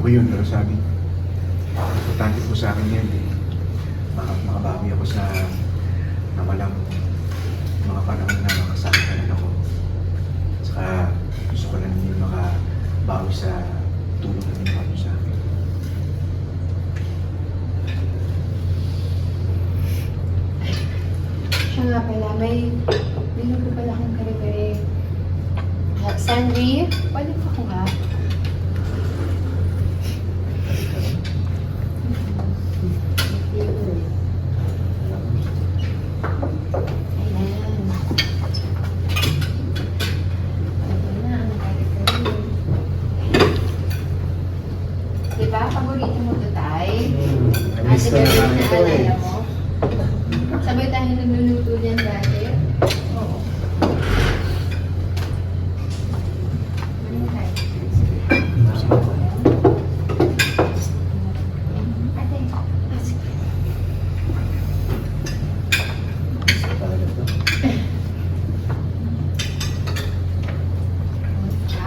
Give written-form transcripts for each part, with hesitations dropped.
po yun, pero sabi, importante po sa akin yan eh. Makabawi ako sa nawalang mga panahon na makasama ka na ako. Saka gusto ko lang din makabawi sa tulong na ginawa niyo sa akin. Siya nga pala, may ko pala akong kare-kare. Sandy, balik ako nga. Ayan. Ayan na, ang kare-kare. Diba, paborito mo ito, Tay? Namiss ko naman ito eh. Naalala mo? Sabay tayo nagluluto niyan dati. Oo. Ano tayo? Ate, sige. Talaga to. Ha?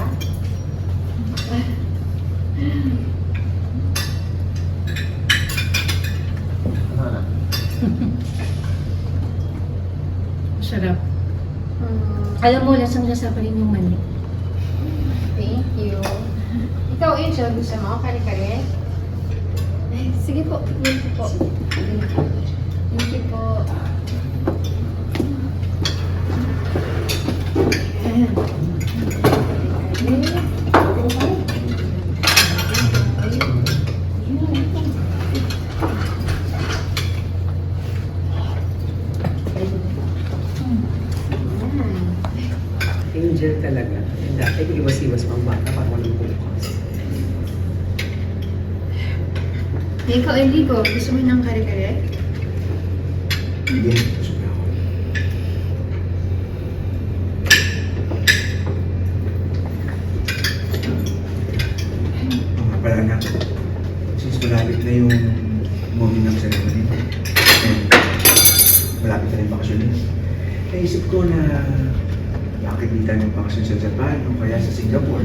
Ano na? Sarap. Alam mo, lasang-lasa pa rin yung mani. Thank you. Ikaw, Angel, gusto mo kare-kare? Ay, sige po. Thank you po. Thank you po. Angel talaga. Dati iwas-iwas mga bata para walang bukas. Ikaw, Enrico, gusto mo ng kare-kare? Hindi, gusto ko ako. Mga pala na, since malapit na yung movie ng ceremony, and malapit na rin bakasyon yun, naisip ko na bakit di tayo ng bakasyon sa Japan o kaya sa Singapore.